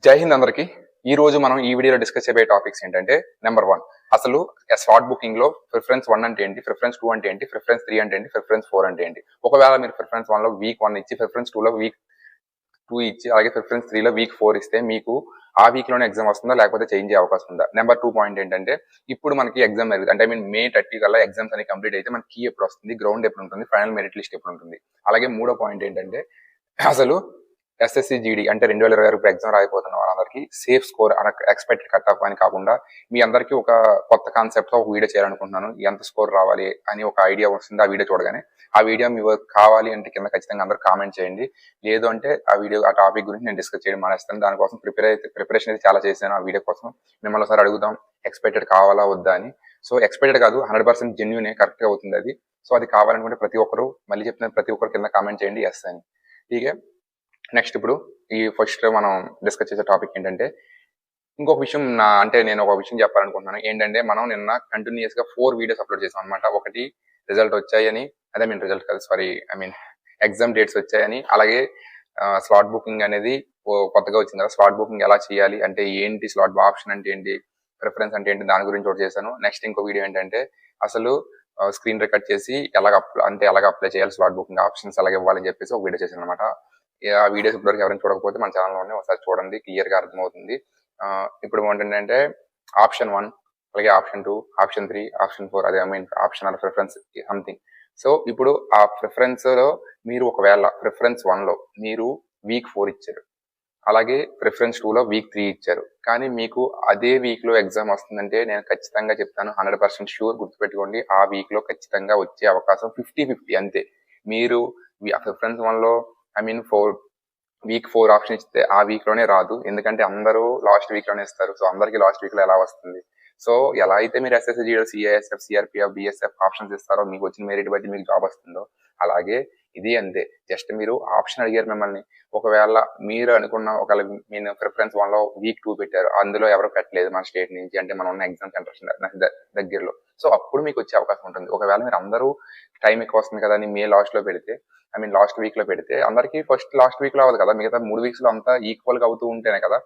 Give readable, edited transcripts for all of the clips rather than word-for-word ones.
జై హింద్ అందరికి. ఈ రోజు మనం ఈ వీడియోలో డిస్కస్ చేయబోయే టాపిక్స్ ఏంటంటే, నెంబర్ 1 అసలు స్లాట్ బుకింగ్ లో ప్రిఫరెన్స్ 1 అంటే ఏంటి, ప్రిఫరెన్స్ 2 అంటే ఏంటి, ప్రిఫరెన్స్ 3 అంటే ఏంటి, ప్రిఫరెన్స్ 4 అంటే ఏంటి. ఒకవేళ మీరు ప్రిఫరెన్స్ 1 లో వీక్ 1 ఇచ్చి, ప్రిఫరెన్స్ 2 లో వీక్ 2 ఇచ్చి, అలాగే ప్రిఫరెన్స్ 3 లో వీక్ 4 ఇస్తే మీకు ఆ వీక్ లోనే ఎగ్జామ్ వస్తుందా లేకపోతే చేంజ్ అయ్యే అవకాశం ఉందా. నెంబర్ 2 పాయింట్ ఏంటంటే, ఇప్పుడు మనకి ఎగ్జామ్ జరుగుతుంది అంటే మే 30 కల్లా ఎగ్జామ్స్ అనేవి కంప్లీట్ అయితే మనకి కీ ఎప్పుడు వస్తుంది, గ్రౌండ్ ఎప్పుడు ఉంటుంది, ఫైనల్ మెరిట్ లిస్ట్ ఎప్పుడు ఉంటుంది. అలాగే మూడో పాయింట్ ఏంటంటే, అసలు ఎస్ఎస్సి జీడీ అంటే 2026 ఎగ్జామ్ రాయిపోతున్న వాళ్ళందరికీ safe score expected cut off అని కాకుండా మీ అందరికీ ఒక కొత్త కాన్సెప్ట్ తో ఒక వీడియో చేయాలనుకుంటున్నాను. ఎంత స్కోర్ రావాలి అని ఒక ఐడియా వస్తుంది ఆ వీడియో చూడగానే. ఆ వీడియో మీ కావాలి అంటే కింద ఖచ్చితంగా అందరూ కామెంట్ చేయండి. లేదు అంటే ఆ టాపిక్ గురించి నేను డిస్కస్ చేయడం మానేస్తాను. దానికోసం ప్రిపరేషన్ అయితే చాలా చేశాను. ఆ వీడియో కోసం మిమ్మల్ని ఒకసారి అడుగుదాం, ఎక్స్పెక్టెడ్ కావాలా వద్దా అని. సో ఎక్స్పెక్టెడ్ కాదు, 100% జెన్యునే, కరెక్ట్ గా అవుతుంది అది. సో అది కావాలనుకుంటే ప్రతి ఒక్కరు, మళ్ళీ చెప్తున్న ప్రతి ఒక్కరు కింద కామెంట్ చేయండి ఎస్ అని. ఠీకే. నెక్స్ట్ ఇప్పుడు ఈ ఫస్ట్ మనం డిస్కస్ చేసే టాపిక్ ఏంటంటే, ఇంకొక విషయం నేను ఒక విషయం చెప్పాలనుకుంటున్నాను. ఏంటంటే మనం నిన్న కంటిన్యూస్ గా 4 వీడియోస్ అప్లోడ్ చేసాం అనమాట. ఒకటి రిజల్ట్ వచ్చాయని, రిజల్ట్ కాదు సారీ, ఎగ్జామ్ డేట్స్ వచ్చాయని, అలాగే స్లాట్ బుకింగ్ అనేది కొత్తగా వచ్చింది కదా, స్లాట్ బుకింగ్ ఎలా చేయాలి అంటే ఏంటి, స్లాట్ ఆప్షన్ అంటే ఏంటి, ప్రిఫరెన్స్ అంటే ఏంటి, దాని గురించి ఒకటి చేశాను. నెక్స్ట్ ఇంకో వీడియో ఏంటంటే అసలు స్క్రీన్ రికార్డ్ చేసి ఎలాగ అప్లై చేయాలి, స్లాట్ బుకింగ్ ఆప్షన్స్ ఎలాగ ఇవ్వాలని చెప్పేసి ఒక వీడియో చేశాను అనమాట. ఆ వీడియోస్ ఇప్పటివరకు ఎవరైనా చూడకపోతే మన ఛానల్లోనే ఒకసారి చూడండి, క్లియర్ గా అర్థమవుతుంది. ఇప్పుడు ఏంటంటే ఆప్షన్ 1, అలాగే ఆప్షన్ 2, ఆప్షన్ 3, ఆప్షన్ 4, అదే option or preference something. So ఇప్పుడు ఆ ప్రిఫరెన్స్ లో మీరు ఒకవేళ ప్రిఫరెన్స్ 1 లో మీరు వీక్ 4 ఇచ్చారు, అలాగే ప్రిఫరెన్స్ 2 లో వీక్ 3 ఇచ్చారు, కానీ మీకు అదే వీక్ లో ఎగ్జామ్ వస్తుందంటే నేను ఖచ్చితంగా చెప్తాను, 100% షూర్, గుర్తుపెట్టుకోండి, ఆ వీక్ లో ఖచ్చితంగా వచ్చే అవకాశం 50-50 అంతే. మీరు ప్రిఫరెన్స్ 1 లో వీక్ 4 ఆప్షన్ ఇస్తే ఆ వీక్ లోనే రాదు, ఎందుకంటే అందరూ లాస్ట్ వీక్ లోనే ఇస్తారు. సో అందరికి లాస్ట్ వీక్ లో ఎలా వస్తుంది. సో ఎలా అయితే మీరు SSC GD, CISF, CRPF, BSF options ఇస్తారో, మీకు వచ్చిన మెరిట్ బట్టి మీకు జాబ్ వస్తుందో, అలాగే ఇది అంతే. జస్ట్ మీరు ఆప్షన్ అడిగారు మిమ్మల్ని, ఒకవేళ మీరు అనుకున్న ఒకవేళ నేను ప్రిఫరెన్స్ 1 లో వీక్ 2 పెట్టారు, అందులో ఎవరు పెట్టలేదు మన స్టేట్ నుంచి, అంటే మనం ఉన్న ఎగ్జామ్ సెంటర్స్ దగ్గరలో, సో అప్పుడు మీకు వచ్చే అవకాశం ఉంటుంది. ఒకవేళ మీరు అందరూ టైం ఎక్కువ వస్తుంది కదా అని మే లాస్ట్ లో పెడితే, లాస్ట్ వీక్ లో పెడితే అందరికి లాస్ట్ వీక్ లో అవ్వదు కదా, మిగతా 3 వీక్స్ లో అంతా ఈక్వల్ గా అవుతూ ఉంటేనే కదా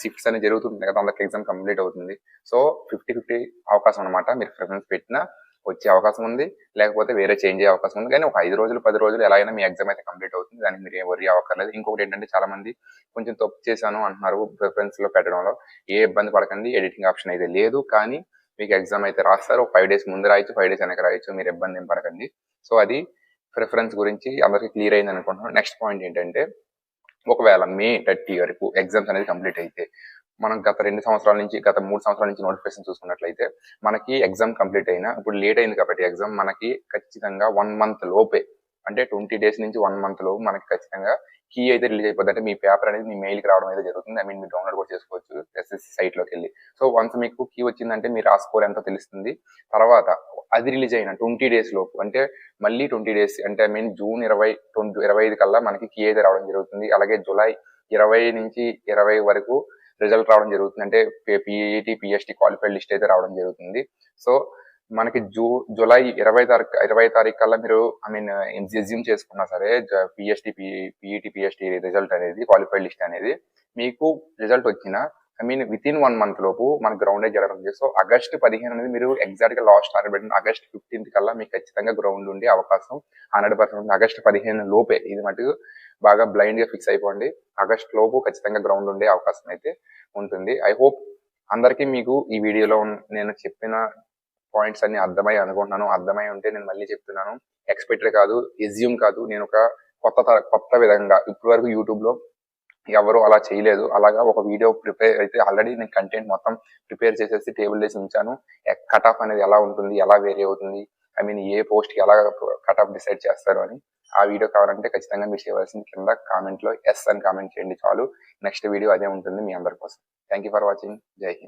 షిఫ్ట్స్ అనేది జరుగుతుంటాయి కదా, అందరికి ఎగ్జామ్ కంప్లీట్ అవుతుంది. సో 50-50 అవకాశం అనమాట. మీరు ప్రిఫరెన్స్ పెట్టినా వచ్చే అవకాశం ఉంది, లేకపోతే వేరే చేంజ్ అయ్యే అవకాశం ఉంది. కానీ ఒక 5 రోజులు 10 రోజులు ఎలా అయినా మీ ఎగ్జామ్ అయితే కంప్లీట్ అవుతుంది, దానికి మీరు ఏం వర్రీ అవ్వక్కర్లేదు. ఇంకొకటి ఏంటంటే, చాలా మంది కొంచెం తప్పు చేశాను అంటున్నారు ప్రిఫరెన్స్ లో పెట్టడంలో. ఏ ఇబ్బంది పడకండి, ఎడిటింగ్ ఆప్షన్ అయితే లేదు, కానీ మీకు ఎగ్జామ్ అయితే రాస్తారు. ఒక 5 డేస్ ముందు రాయొచ్చు, 5 డేస్ వెనక రాయొచ్చు, మీరు ఇబ్బంది ఏం పడకండి. సో అది ప్రిఫరెన్స్ గురించి అందరికీ క్లియర్ అయింది అనుకుంటున్నాను. నెక్స్ట్ పాయింట్ ఏంటంటే, ఒకవేళ మే 30 వరకు ఎగ్జామ్స్ అనేది కంప్లీట్ అయితే, మనం గత 3 సంవత్సరాల నుంచి నోటిఫికేషన్ చూసుకున్నట్లయితే, మనకి ఎగ్జామ్ కంప్లీట్ అయినా, ఇప్పుడు లేట్ అయింది కాబట్టి ఎగ్జామ్, మనకి ఖచ్చితంగా 1 మంత్ లోపే, అంటే 20 డేస్ నుంచి 1 మంత్ లోపు మనకి ఖచ్చితంగా కీ అయితే రిలీజ్ అయిపోద్ది. అంటే మీ పేపర్ అనేది మీ మెయిల్ కి రావడం అయితే జరుగుతుంది. మీరు డౌన్లోడ్ కూడా చేసుకోవచ్చు ఎస్ఎస్సి సైట్ లోకి వెళ్ళి. సో వన్స్ మీకు కీ వచ్చిందంటే మీరు ఆ స్కోర్ ఎంతో తెలుస్తుంది. తర్వాత అది రిలీజ్ అయిన 20 డేస్ లోపు, అంటే మళ్ళీ 20 డేస్, అంటే జూన్ 25 కల్లా మనకి కీ అయితే రావడం జరుగుతుంది. అలాగే జూలై 20 నుంచి 20 వరకు రిజల్ట్ రావడం జరుగుతుంది. అంటే పిఈటి, పిఎస్టి క్వాలిఫైడ్ లిస్ట్ అయితే రావడం జరుగుతుంది. సో మనకి జూలై 20 తారీఖు కల్లా మీరు ఎగ్జ్యూమ్ చేసుకున్నా సరే, పిఈటి, పిఎస్టి రిజల్ట్ అనేది, క్వాలిఫైడ్ లిస్ట్ అనేది మీకు రిజల్ట్ వచ్చిన విత్ ఇన్ 1 మంత్ లోపు మన గ్రౌండ్ జరగడం. సో ఆగస్టు 15 అనేది మీరు ఎగ్జాక్ట్ గా లాస్ట్ టార్గెట్ పెట్టిన ఆగస్ట్ 15 కల్లా మీకు ఖచ్చితంగా గ్రౌండ్ ఉండే అవకాశం 100% ఆగస్టు 15 లోపే. ఇది మటుకు బాగా బ్లైండ్ గా ఫిక్స్ అయిపోండి. ఆగస్ట్ లోపు ఖచ్చితంగా గ్రౌండ్ ఉండే అవకాశం అయితే ఉంటుంది. ఐ హోప్ అందరికీ మీకు ఈ వీడియోలో నేను చెప్పిన పాయింట్స్ అన్ని అర్థమై అనుకుంటున్నాను. అర్థమై ఉంటే నేను మళ్ళీ చెప్తున్నాను, ఎక్స్పెక్టెడ్ కాదు, ఎజ్యూమ్ కాదు, నేను ఒక కొత్త విధంగా ఇప్పటి వరకు యూట్యూబ్ లో ఎవరు అలా చేయలేదు. అలాగా ఒక వీడియో ప్రిపేర్ అయితే ఆల్రెడీ నేను కంటెంట్ మొత్తం ప్రిపేర్ చేసేసి టేబుల్ వేసి ఉంచాను. కట్ ఆఫ్ అనేది ఎలా ఉంటుంది, ఎలా వేరీ అవుతుంది, ఏ పోస్ట్ కి ఎలా కట్ ఆఫ్ డిసైడ్ చేస్తారు అని. ఆ వీడియో కావాలంటే ఖచ్చితంగా మీరు చేయవలసింది కింద కామెంట్ లో ఎస్ అని కామెంట్ చేయండి చాలు. నెక్స్ట్ వీడియో అదే ఉంటుంది మీ అందరి కోసం. Thank for watching. జై హింద్.